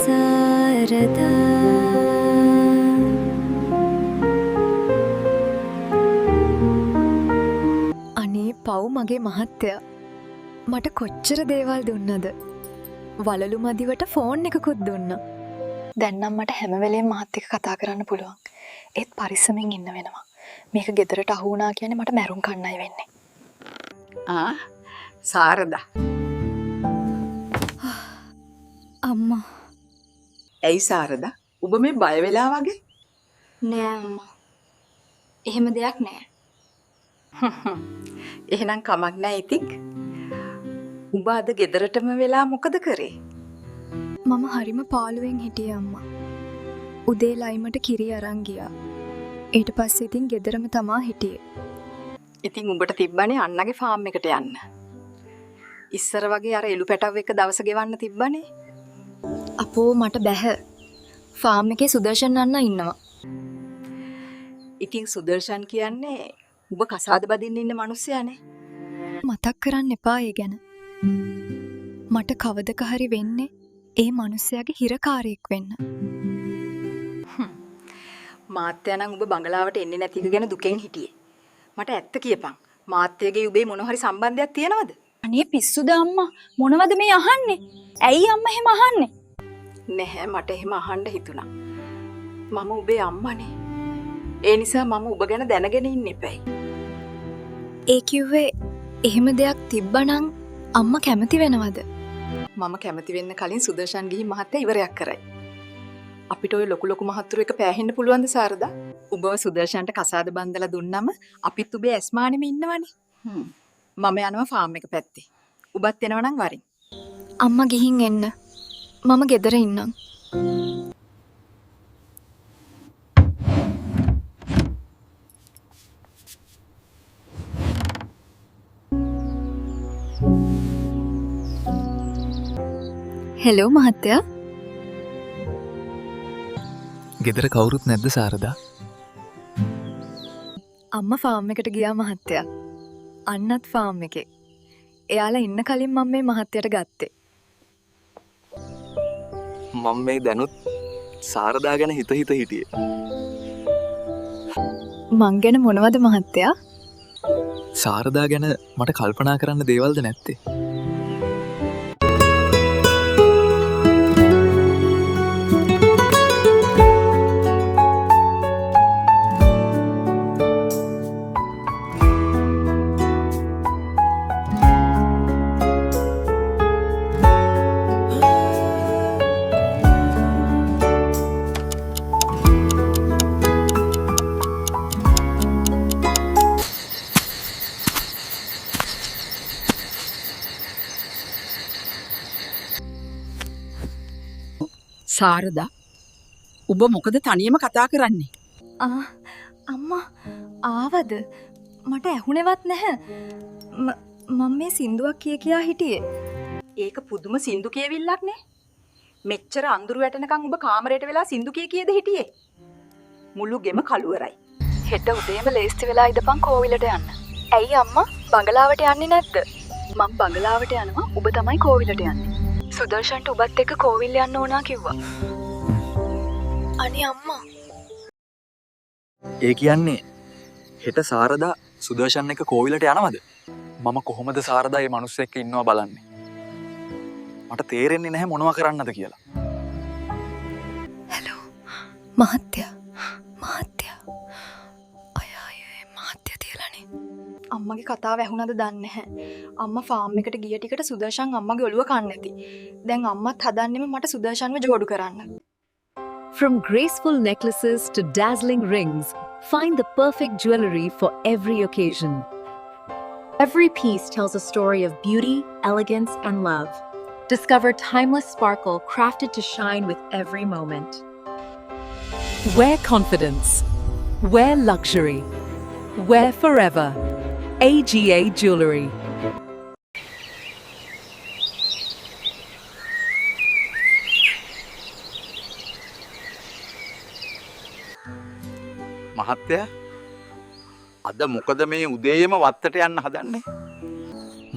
සාරදා අනේ පව් මගේ මහත්තයා මට කොච්චර දේවල් දුන්නද වලලු මදිවට ෆෝන් එකකුත් දුන්නා දැන් නම් මට හැම වෙලේම මහත් එක්ක කතා කරන්න පුළුවන් ඒත් පරිස්සමෙන් ඉන්න වෙනවා මේක ගෙදරට අහු වුණා කියන්නේ මට මැරුම් කන්නයි වෙන්නේ සාරදා අම්මා ඇයි සාරදා ඔබ මේ බය වෙලා වගේ නෑ අම්මා එහෙම දෙයක් නෑ එහෙනම් කමක් නෑ ඉතින් උඹ අද ගෙදරටම වෙලා මොකද කරේ මම හරිම පාළුවෙන් හිටියේ අම්මා උදේ ලයිමට කිරි අරන් ගියා ඊට පස්සේ ඉතින් ගෙදරම තමා හිටියේ ඉතින් උඹට තිබ්බනේ අන්නගේ ෆාම් එකට යන්න ඉස්සර වගේ අර එළු පැටව එක දවස ගෙවන්න තිබ්බනේ අපෝ මට බැහැ ෆාම් එකේ සුදර්ශන් අන්න ඉන්නවා ඉතින් සුදර්ශන් කියන්නේ උඹ කසාද බදින්න ඉන්න මිනිස්සයානේ මතක් කරන්න එපා ඒ ගැන මට කවදක හරි වෙන්නේ ඒ මිනිස්සයාගේ හිරකාරයෙක් වෙන්න මාත්‍යා නම් උඹ බංගලාවට එන්නේ නැති එක ගැන දුකෙන් හිටියේ මට ඇත්ත කියපන් මාත්‍යගේ උඹේ මොන හරි සම්බන්ධයක් තියෙනවද අනේ පිස්සුද අම්මා මොනවද මේ අහන්නේ ඇයි අම්මා එහෙම අහන්නේ නැහැ මට එහෙම අහන්න හිතුණා මම උඹේ අම්මනේ ඒ නිසා මම ඔබ ගැන දැනගෙන ඉන්න එපයි. ඒ කිව්වේ එහෙම දෙයක් තිබ්බනම් අම්මා කැමති වෙනවද? මම කැමති වෙන්න කලින් සුදර්ශන් ගිහින් මහත්තයා ඉවරයක් කරයි. අපිට ওই ලොකු ලොකු මහත්තුරු එක පෑහෙන්න පුළුවන්ද සාරදා? ඔබව සුදර්ශන්ට කසාද බන්දලා දුන්නම අපිත් උඹේ ඇස්මානෙම ඉන්නවනේ. මම යනවා ෆාම් එක පැත්තේ. ඔබත් එනවා නම් වරින්. අම්මා ගිහින් එන්න. මම ගෙදර ඉන්නම්. හෙලෝ මහත්තයා ගෙදර කවුරුත් නැද්ද සාරදා අම්මා ෆාම් එකට ගියා මහත්තයා අන්නත් ෆාම් එකේ එයාලා ඉන්න කලින් මම මේ මහත්තයට ගත්තේ මම මේ දැනුත් සාරදා ගැන හිත හිටියේ මං ගැන මොනවද මහත්තයා සාරදා ගැන මට කල්පනා කරන්න දේවල්ද නැත්තේ සාරදා ඔබ මොකද තනියම කතා කරන්නේ? අම්මා ආවද? මට ඇහුණෙවත් නැහැ. මම මේ සින්දුවක් කියා හිටියේ. ඒක පුදුම සින්දු කියවිල්ලක් නේ. මෙච්චර අඳුරු වැටෙනකන් ඔබ කාමරයට වෙලා සින්දු කියද හිටියේ? මුළු ගෙම කළුවරයි. හෙට උදේම ලේස්ති වෙලා ඉදපන් කෝවිලට යන්න. ඇයි අම්මා බංගලාවට යන්නේ නැද්ද? මම බංගලාවට යනවා. ඔබ තමයි කෝවිලට යන්නේ. සුදර්ශන්ට ඔබත් එක්ක කෝවිල් යන්න ඕනා කිව්වා. අනේ අම්මා. ඒ කියන්නේ හෙට සාරදා සුදර්ශන් එක කෝවිලට යනවද? මම කොහොමද සාරදා මේ මිනිස්සු එක්ක ඉන්නවා බලන්නේ. මට තේරෙන්නේ නැහැ මොනවා කරන්නද කියලා. හෙලෝ මහත්තයා. මහත්තයා තියලානේ. අම්මගේ කතාව ඇහුණද දන්නේ නැහැ. අම්මා ෆාම් එකට ගිය ටිකට සුදර්ශන් අම්මගේ ඔළුව කන්න ඇති. දැන් අම්මත් හදන්නෙම මට සුදර්ශන්ව ජෝඩු කරන්න. From graceful necklaces to dazzling rings, find the perfect jewelry for every occasion. Every piece tells a story of beauty, elegance, and love. Discover timeless sparkle crafted to shine with every moment. Wear confidence. Wear luxury. Wear forever. AGA Jewelry. මහත්තයා අද මොකද මේ උදේයම වත්තට යන්න හදන්නේ?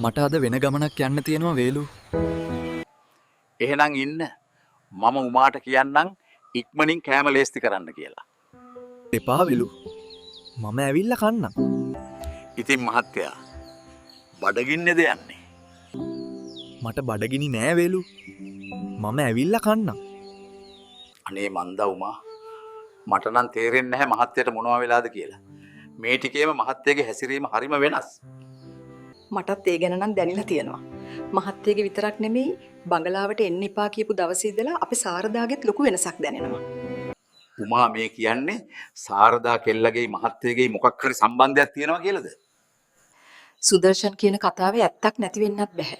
මට අද වෙන ගමනක් යන්න තියෙනවා වේලු. එහෙනම් ඉන්න. මම උමාට කියන්නම් ඉක්මනින් කෑම ලේස්ති කරන්න කියලා. එපා වෙලු. මම ඇවිල්ලා කන්නම්. ඉතින් මහත්තයා බඩගින්නේද යන්නේ? මට බඩගිනි නෑ වෙලු. මම ඇවිල්ලා කන්නම්. අනේ මන්ද උමා මට නම් තේරෙන්නේ නැහැ මහත්තයට මොනවා වෙලාද කියලා. මේ ටිකේම මහත්තයගේ හැසිරීම හරිම වෙනස්. මටත් ඒ ගැන නම් දැනিলা තියෙනවා. මහත්තයගේ විතරක් නෙමෙයි බංගලාවට එන්න එපා කියපු දවසේ ඉඳලා අපේ සාරදාගෙත් ලොකු වෙනසක් දැනෙනවා. උමා මේ කියන්නේ සාරදා කෙල්ලගේ මහත්තයගේ මොකක් හරි සම්බන්ධයක් තියෙනවා කියලාද? සුදර්ශන් කියන කතාවේ ඇත්තක් නැති වෙන්නත් බෑ.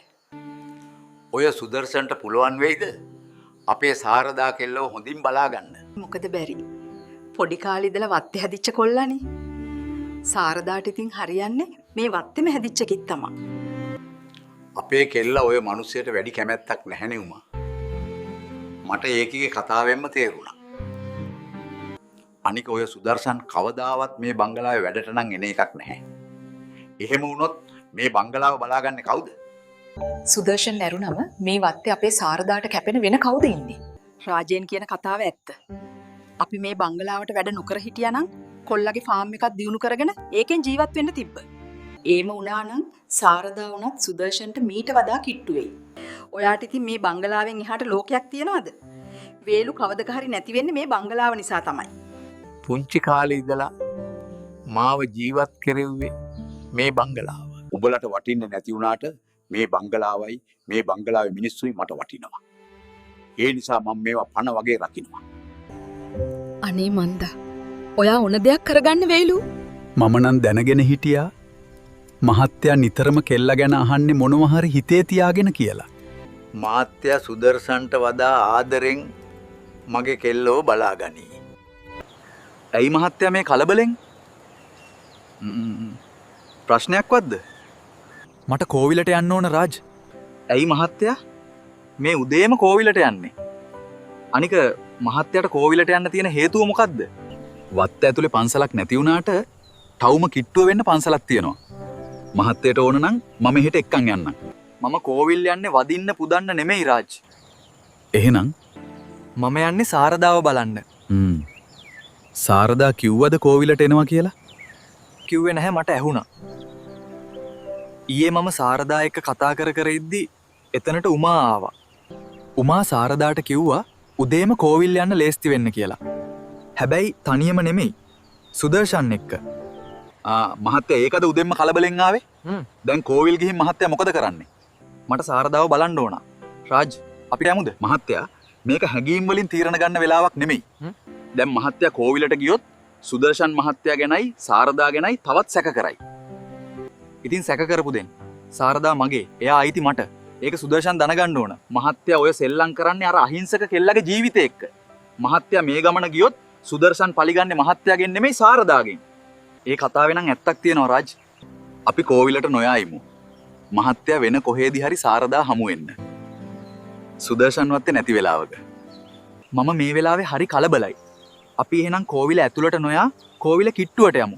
ඔය සුදර්ශන්ට පුළුවන් වෙයිද අපේ සාරදා කෙල්ලව හොඳින් බලාගන්න? මොකද බැරි. පොඩි කාලේ ඉඳලා වත්තේ හැදිච්ච කොල්ලානේ. සාරදාට ඉතින් හරියන්නේ මේ වත්තේම හැදිච්ච කෙක් තමයි. අපේ කෙල්ල ඔය මිනිස්සයට වැඩි කැමැත්තක් නැහැනේ උමා. මට ඒකගේ කතාවෙන්ම තේරුණා. අනික ඔය සුදර්ශන් කවදාවත් මේ බංගලාවේ වැඩට නම් එන එකක් නැහැ. එහෙම වුණොත් මේ බංගලාව බලාගන්නේ කවුද? සුදර්ශන් නැරුණම මේ වත්තේ අපේ සාරදාට කැපෙන වෙන කවුද ඉන්නේ? රාජේන් කියන කතාව ඇත්ත. අපි මේ බංගලාවට වැඩ නොකර හිටියානම් කොල්ලගේ ෆාම් එකක් දියුණු කරගෙන ඒකෙන් ජීවත් වෙන්න තිබ්බ. ඒම වුණා නම් සාරදා වුණත් සුදර්ශන්ට මීට වඩා කිට්ටු වෙයි. ඔයාට ඉතින් මේ බංගලාවෙන් එහාට ලෝකයක් තියනවද? වේලු කවදක හරි නැති වෙන්නේ මේ බංගලාව නිසා තමයි. පුංචි කාලේ ඉඳලා මාව ජීවත් කෙරෙව්වේ මේ බංගලාව. උඹලට වටින්නේ නැති වුණාට මේ බංගලාවයි මේ බංගලාවේ මිනිස්සුයි මට වටිනවා. ඒ නිසා මම මේවා පණ වගේ රකින්නවා. අනේ මන්දා. ඔයා ඕන දෙයක් කරගන්න වේලු. මම නම් දැනගෙන හිටියා මහත්තයා නිතරම කෙල්ල ගැන අහන්නේ මොනවා හරි හිතේ තියාගෙන කියලා. මාත්‍යා සුදර්ශන්ට වඩා ආදරෙන් මගේ කෙල්ලෝ බලාගනී. ඇයි මහත්තයා මේ කලබලෙන්? ප්‍රශ්නයක්වත්ද? මට කෝවිලට යන්න ඕන රාජ්. ඇයි මහත්තයා මේ උදේම කෝවිලට යන්නේ? අනික මහත්තයාට කෝවිලට යන්න තියෙන හේතුව මොකද්ද? වත්ත ඇතුලේ පන්සලක් නැති වුණාට තවුම කිට්ටුව වෙන්න පන්සලක් තියෙනවා. මහත්තයට ඕන නම් මම හෙට එක්කන් යන්නම්. මම කෝවිල් යන්නේ වදින්න පුදන්න නෙමෙයි රාජ්. එහෙනම් මම යන්නේ සාරදාව බලන්න. සාරදා කිව්වද කෝවිලට එනවා කියලා? කිව්වේ නැහැ, මට ඇහුණා. ඊයේ මම සාරදා එක්ක කතා කර ඉද්දි එතනට උමා ආවා. උමා සාරදාට කිව්වා උදේම කෝවිල් යන්න ලේස්ති වෙන්න කියලා. හැබැයි තනියම නෙමෙයි, සුදර්ශන් එක්ක. මහත්තයා ඒකද උදෙන්ම කලබලෙන් ආවේ? දැන් කෝවිල් ගිහින් මහත්තයා මොකද කරන්නේ? මට සාරදාව බලන්න ඕන. රාජ් අපිට යමුද? මහත්තයා මේක හැඟීම් වලින් තීරණ ගන්න වෙලාවක් නෙමෙයි. දැන් මහත්තයා කෝවිලට ගියොත් සුදර්ශන් මහත්තයා ගැනයි සාරදා ගැනයි තවත් සැක කරයි. ඉතින් සැක කරපු දෙන් සාරදා මගේ, එයා අයිති මට. ඒක සුදර්ශන් දැනගන්න ඕන. මහත්තයා ඔය සෙල්ලම් කරන්නේ අර අහිංසක කෙල්ලගේ ජීවිතේ එක්ක. මහත්තයා මේ ගමන ගියොත් සුදර්ශන් පලිගන්නේ මහත්තයාගෙන් නෙමෙයි සාරදාගෙන්. ඒ කතාවේ නම් ඇත්තක් තියෙනවා රාජ්. අපි කෝවිලට නොයායිමු. මහත්තයා වෙන කොහෙදී හරි සාරදා හමු වෙන්න. සුදර්ශන් වත්තේ නැති වෙලාවක. මම මේ වෙලාවේ හරි කලබලයි. අපි එහෙනම් කෝවිල ඇතුළට නොයා කෝවිල කිට්ටුවට යමු.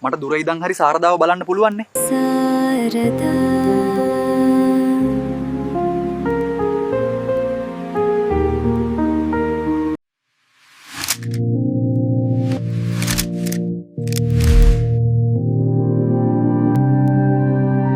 මට දුර ඉඳන් හරි සාරදාව බලන්න පුළුවන් නේ. සාරදා